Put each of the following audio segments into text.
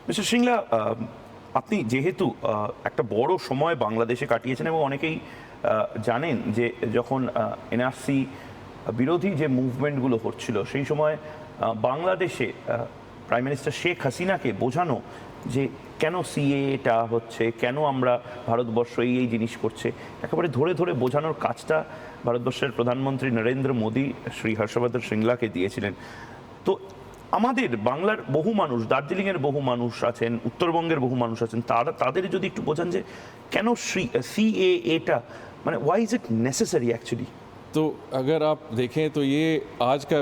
Mister Singla, আপনি যেহেতু একটা বড় সময় বাংলাদেশে কাটিয়েছেন এবং অনেকেই জানেন যে যখন এনআরসি বিরোধী যে মুভমেন্টগুলো হচ্ছিল সেই সময় বাংলাদেশে প্রাইম মিনিস্টার শেখ হাসিনাকে বোঝানো যে কেন সিএটা হচ্ছে, কেন আমরা ভারতবর্ষ এই জিনিস করছে, একেবারে ধরে ধরে বোঝানোর কাজটা ভারতবর্ষের প্রধানমন্ত্রী নরেন্দ্র মোদী শ্রী হর্ষবর্ধন শ্রিংলাকে দিয়েছিলেন। তো আমাদের বাংলার বহু মানুষ, দার্জিলিংয়ের বহু মানুষ আছেন, উত্তরবঙ্গের বহু মানুষ আছেন, তাদের যদি একটু বোঝান যে কেন সিএএটা, মানে why is it necessary actually. तो अगर आप देखें तो ये आज का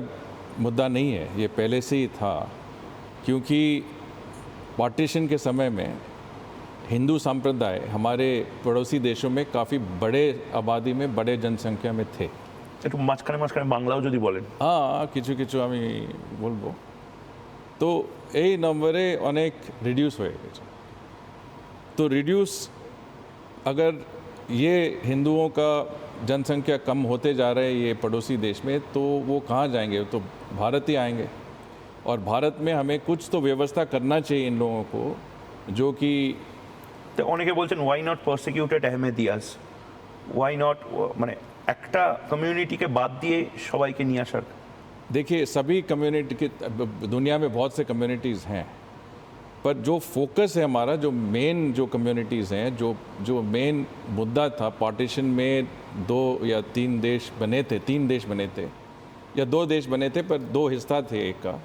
मुद्दा नहीं है, ये पहले से ही था। क्योंकि पार्टीशन के समय में हिंदू संप्रदाय हमारे पड़ोसी देशों में काफ़ी बड़े आबादी में, बड़े जनसंख्या में थे। একটু মাঝখানে মাঝখানে বাংলাও যদি বলেন। हाँ কিছু কিছু আমি বলবো। তো এই নম্বরে অনেক রিডিউস হয়ে গেছে। तो रिड्यूस अगर ये हिंदुओं का जनसंख्या कम होते जा रहे हैं ये पड़ोसी देश में, तो वो कहाँ जाएंगे? तो भारत ही आएंगे। और भारत में हमें कुछ तो व्यवस्था करना चाहिए इन लोगों को, जो कि তো অনেকে বলছেন why not prosecuted Ahmadiyyas, why not, মানে একটা কমিউনিটিকে বাদ দিয়ে সবাইকে নিয়ে আসার। देखिए सभी कम्युनिटी के दुनिया में बहुत से कम्युनिटीज़ हैं, पर जो फोकस है हमारा, जो मेन जो कम्युनिटीज़ हैं, जो मेन मुद्दा था पार्टीशन में, 2 या 3 देश बने थे, 3 देश बने थे या 2 देश बने थे, पर 2 हिस्सा थे, एक का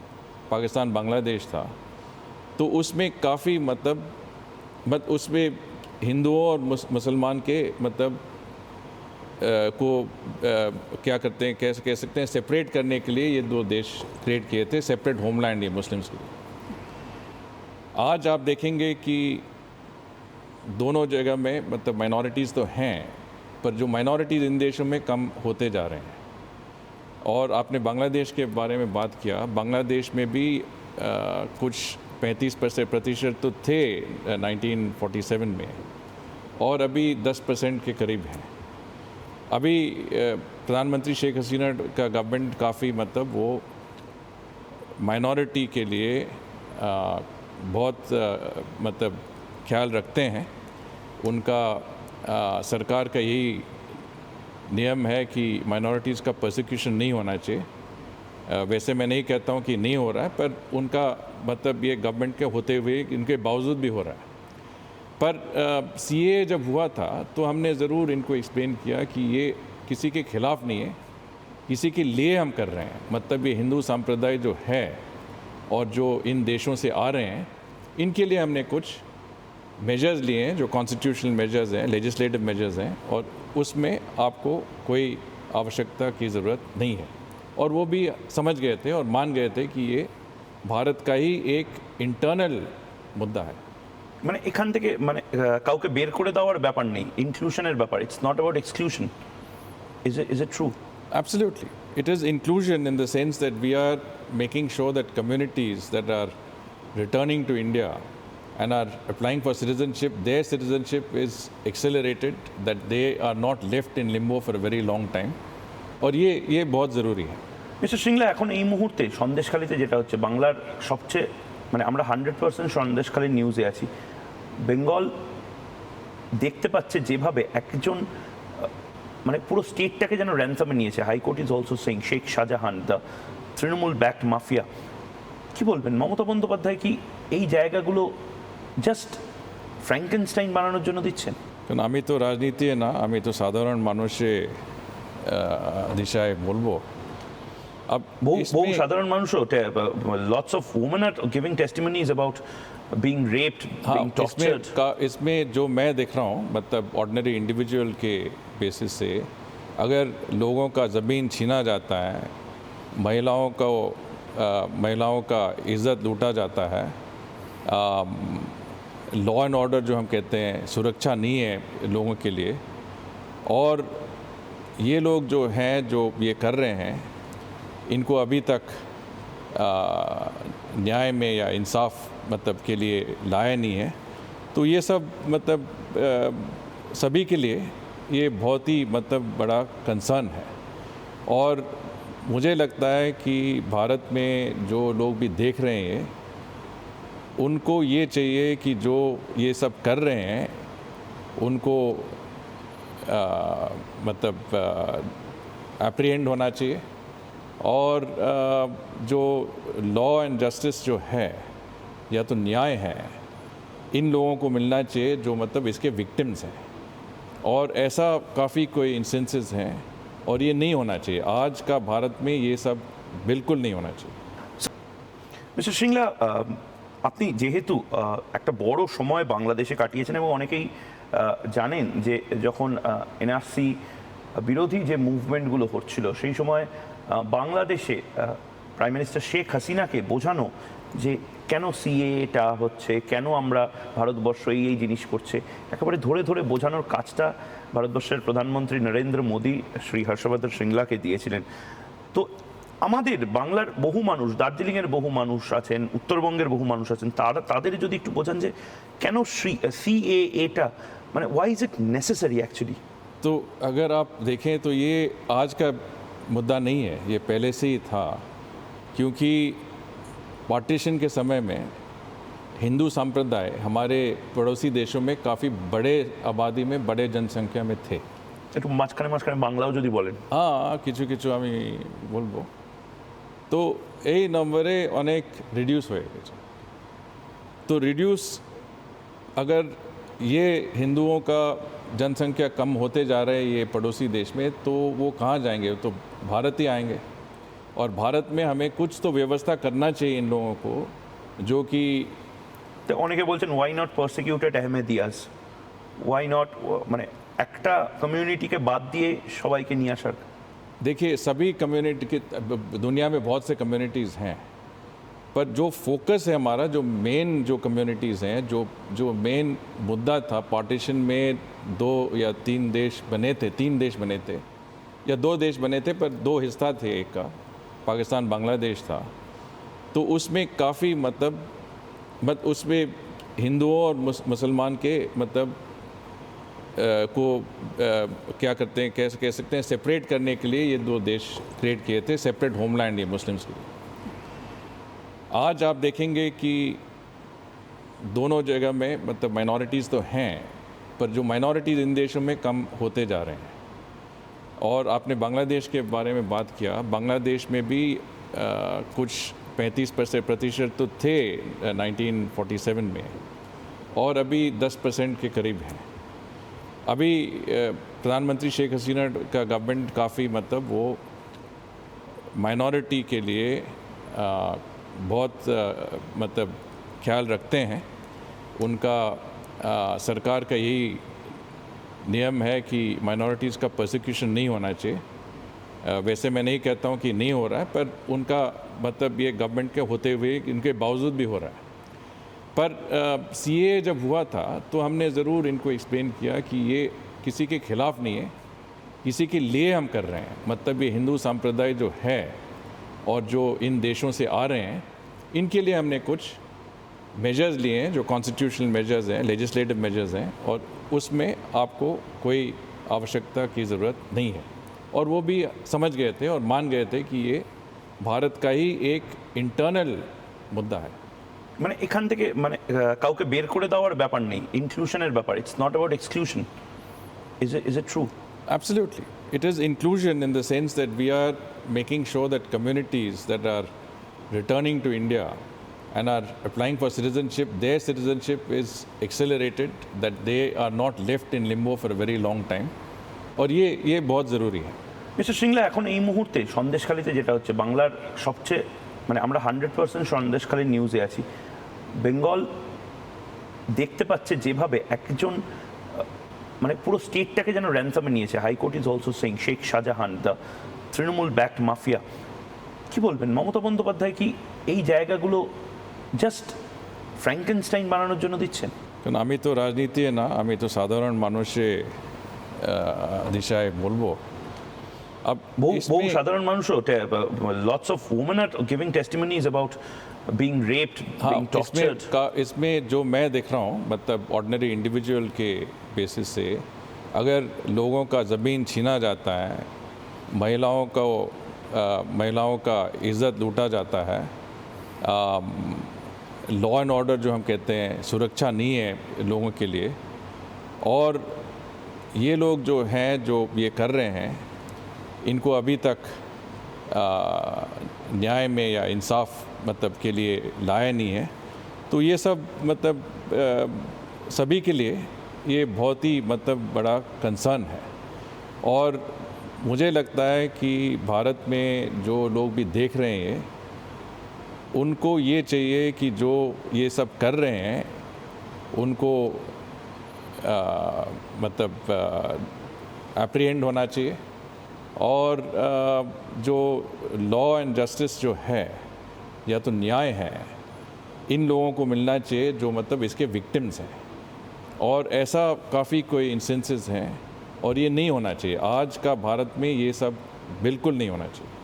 पाकिस्तान बांग्लादेश था। तो उसमें काफ़ी मतलब उसमें हिंदुओं और मुसलमान के मतलब को क्या करते हैं, कैसे कह सकते हैं, सेपरेट करने के लिए ये 2 देश क्रिएट किए थे, सेपरेट होमलैंड ये मुस्लिम्स के लिए। आज आप देखेंगे कि दोनों जगह में मतलब माइनॉरिटीज़ तो हैं, पर जो माइनॉरिटीज़ इन देशों में कम होते जा रहे हैं। और आपने बांग्लादेश के बारे में बात किया, बांग्लादेश में भी कुछ 35% तो थे 1947 में, और अभी 10% के करीब हैं। अभी प्रधानमंत्री शेख हसीना का गवर्नमेंट काफ़ी मतलब वो माइनॉरिटी के लिए बहुत मतलब ख्याल रखते हैं। उनका सरकार का यही नियम है कि माइनॉरिटीज़ का परसिक्यूशन नहीं होना चाहिए। वैसे मैं नहीं कहता हूँ कि नहीं हो रहा है, पर उनका मतलब ये गवर्नमेंट के होते हुए इनके बावजूद भी हो रहा है। पर सीए जब हुआ था तो हमने ज़रूर इनको एक्सप्लेन किया कि ये किसी के ख़िलाफ़ नहीं है, किसी के लिए हम कर रहे हैं। मतलब ये हिंदू संप्रदाय जो है और जो इन देशों से आ रहे हैं, इनके लिए हमने कुछ मेजर्स लिए हैं, जो कॉन्स्टिट्यूशनल मेजर्स हैं, लेजिस्लेटिव मेजर्स हैं, और उसमें आपको कोई आवश्यकता की ज़रूरत नहीं है। और वो भी समझ गए थे और मान गए थे कि ये भारत का ही एक इंटरनल मुद्दा है। মানে এখান থেকে মানে কাউকে বের করে দেওয়ার ব্যাপার নেই, ইনক্লুশনের ব্যাপার। It's not about exclusion. Is it true? Absolutely. It is inclusion in the sense that we are making sure that communities that are returning to India and are applying for citizenship, their citizenship is accelerated, that they are not left in limbo for a very long time. और ये बहुत ज़रूरी है। Mister Singla, এখন এই মুহূর্তে সন্দেশখালীতে যেটা হচ্ছে, বাংলার সবচেয়ে মানে আমরা 100% সন্দেশখালীর নিউজে আছি। বেঙ্গল দেখতে পাচ্ছে যেভাবে একজন মানে পুরো স্টেটটাকে যেন র্যানসামে নিয়েছে। High court is also saying Sheikh Shahjahan, the Trinamool backed mafia. কি বলবেন, মমতা বন্দ্যোপাধ্যায় কি এই জায়গাগুলো জাস্ট ফ্র্যাঙ্কেনস্টাইন বানানোর জন্য দিচ্ছেন? কারণ আমি তো রাজনীতি না, আমি তো সাধারণ মানুষের দিশায় বলবো। अब বহু সাধারণ মানুষও, lots of women are giving টেস্টিমনিজ about being raped, being tortured. इसमें जो मैं देख रहा हूँ मतलब ऑर्डिनरी इंडिविजुअल के बेसिस से, अगर लोगों का ज़मीन छीना जाता है, महिलाओं का इज़्ज़त लूटा जाता है, लॉ एंड ऑर्डर जो हम कहते हैं, सुरक्षा नहीं है लोगों के लिए, और ये लोग जो हैं जो ये कर रहे हैं, इनको अभी तक न्याय में या इंसाफ मतलब के लिए लाया नहीं है, तो ये सब मतलब सभी के लिए ये बहुत ही मतलब बड़ा कंसर्न है। और मुझे लगता है कि भारत में जो लोग भी देख रहे हैं उनको ये चाहिए कि जो ये सब कर रहे हैं उनको मतलब एप्रीहेंड होना चाहिए और जो लॉ एंड जस्टिस जो है या तो न्याय है इन लोगों को मिलना चाहिए जो मतलब इसके विक्टिम्स हैं और ऐसा काफ़ी कोई इंस्टेंसेस हैं और ये नहीं होना चाहिए। आज का भारत में ये सब बिल्कुल नहीं होना चाहिए। মিস্টার সিংলা, আপনি যেহেতু একটা বড় সময় বাংলাদেশে কাটিয়েছেন এবং অনেকেই জানেন যে যখন এনআরসি বিরোধী যে মুভমেন্টগুলো হচ্ছিল সেই সময় বাংলাদেশে প্রাইম মিনিস্টার শেখ হাসিনাকে বোঝানো যে কেন সিএটা হচ্ছে, কেন আমরা ভারতবর্ষ এই জিনিস করছে, একেবারে ধরে ধরে বোঝানোর কাজটা ভারতবর্ষের প্রধানমন্ত্রী নরেন্দ্র মোদী শ্রী হর্ষবর্ধন শ্রিংলাকে দিয়েছিলেন। তো আমাদের বাংলার বহু মানুষ, দার্জিলিংয়ের বহু মানুষ আছেন, উত্তরবঙ্গের বহু মানুষ আছেন, তাদের যদি একটু বোঝান যে কেন সিএএটা মানে why is it necessary actually. तो अगर आप देखें तो ये आज का मुद्दा नहीं है, ये पहले से ही था क्योंकि पार्टीशन के समय में हिंदू संप्रदाय हमारे पड़ोसी देशों में काफ़ी बड़े आबादी में बड़े जनसंख्या में थे। একটু মাঝখানে মাঝখানে বাংলাও যদি বলেন। हाँ কিছু কিছু আমি বলবো। তো এই নম্বরে অনেক রিডিউস হয়ে গেছে। तो रिड्यूस अगर ये हिंदुओं का जनसंख्या कम होते जा रहे हैं ये पड़ोसी देश में तो वो कहाँ जाएंगे, तो भारत ही आएंगे और भारत में हमें कुछ तो व्यवस्था करना चाहिए इन लोगों को जो कि তো অনেকে বলছেন why not prosecuted Ahmadiyyas, why not মানে একটা কমিউনিটিকে বাদ দিয়ে সবাইকে নিয়ে আসার। देखिए सभी कम्युनिटी के दुनिया में बहुत से कम्युनिटीज़ हैं पर जो फोकस है हमारा जो मेन जो कम्युनिटीज़ हैं जो मेन मुद्दा था पार्टीशन में 2 या 3 देश बने थे, 3 देश बने थे या 2 देश बने थे पर 2 हिस्सा थे, एक का पाकिस्तान बांग्लादेश था। तो उसमें काफ़ी मतलब उसमें हिंदुओं और मुसलमान के मतलब को क्या करते हैं कह सकते हैं सेपरेट करने के लिए ये 2 देश क्रिएट किए थे, सेपरेट होमलैंड ये मुस्लिम्स के लिए। आज आप देखेंगे कि दोनों जगह में मतलब माइनॉरिटीज़ तो हैं पर जो माइनॉरिटीज़ इन देशों में कम होते जा रहे हैं। और आपने बांग्लादेश के बारे में बात किया, बांग्लादेश में भी कुछ 35% तो थे 1947 में और अभी 10% के करीब हैं। अभी प्रधानमंत्री शेख हसीना का गवर्नमेंट काफ़ी मतलब वो माइनॉरिटी के लिए बहुत मतलब ख्याल रखते हैं। उनका सरकार का यही नियम है कि माइनॉरिटीज़ का प्रोसिक्यूशन नहीं होना चाहिए। वैसे मैं नहीं कहता हूँ कि नहीं हो रहा है पर उनका मतलब ये गवर्नमेंट के होते हुए इनके बावजूद भी हो रहा है। पर सीए जब हुआ था तो हमने ज़रूर इनको एक्सप्लेन किया कि ये किसी के ख़िलाफ़ नहीं है, किसी के लिए हम कर रहे हैं। मतलब ये हिंदू संप्रदाय जो है और जो इन देशों से आ रहे हैं इनके लिए हमने कुछ मेजर्स लिए हैं जो कॉन्स्टिट्यूशनल मेजर्स हैं, लेजिस्लेटिव मेजर्स हैं और उसमें आपको कोई आवश्यकता की ज़रूरत नहीं है। और वो भी समझ गए थे और मान गए थे कि ये भारत का ही एक इंटरनल मुद्दा है। মানে এখান থেকে মানে কাউকে বের করে দেওয়ার ব্যাপার নেই, ইনক্লুশনের ব্যাপার। It's not about exclusion. Is it true? Absolutely. It is inclusion in the sense that we are making sure that communities that are returning to India and are applying for citizenship, their citizenship is accelerated, that they are not left in limbo for a very long time. और ये बहुत ज़रूरी है। Mister Singla, এখন এই মুহূর্তে সন্দেশখালীতে যেটা হচ্ছে বাংলার সবচেয়ে মানে আমরা 100% সন্দেশখালীর নিউজে আছি। বেঙ্গল দেখতে পাচ্ছে যেভাবে একজন মানে পুরো স্টেটটাকে যেন র্যানসামে নিয়েছে। High court is also saying Sheikh Shahjahan the Trinamool backed mafia. কি বলবেন, মমতা বন্দ্যোপাধ্যায় কি এই জায়গাগুলো জাস্ট ফ্র্যাঙ্কেনস্টাইন বানানোর জন্য দিচ্ছেন? কারণ আমি তো রাজনীতি না, আমি তো সাধারণ মানুষের দিশায় বলবো। अब বহু সাধারণ মানুষও lots of women are giving টেস্টিমনিজ about being raped, being tortured. इसमें जो मैं देख रहा हूँ मतलब ऑर्डिनरी इंडिविजुअल के बेसिस से अगर लोगों का ज़मीन छीना जाता है, महिलाओं का इज़्ज़त लूटा जाता है, लॉ एंड ऑर्डर जो हम कहते हैं, सुरक्षा नहीं है लोगों के लिए। और ये लोग जो हैं, जो ये कर रहे हैं, इनको अभी तक न्याय में या इंसाफ मतलब के लिए लाया नहीं है। तो ये सब मतलब सभी के लिए ये बहुत ही मतलब बड़ा कंसर्न है। और मुझे लगता है कि भारत में जो लोग भी देख रहे हैं, उनको ये चाहिए कि जो ये सब कर रहे हैं उनको मतलब एप्रीहेंड होना चाहिए। और जो लॉ एंड जस्टिस जो है या तो न्याय है, इन लोगों को मिलना चाहिए जो मतलब इसके विक्टिम्स हैं। और ऐसा काफ़ी कोई इंस्टेंसेस हैं और ये नहीं होना चाहिए। आज का भारत में ये सब बिल्कुल नहीं होना चाहिए।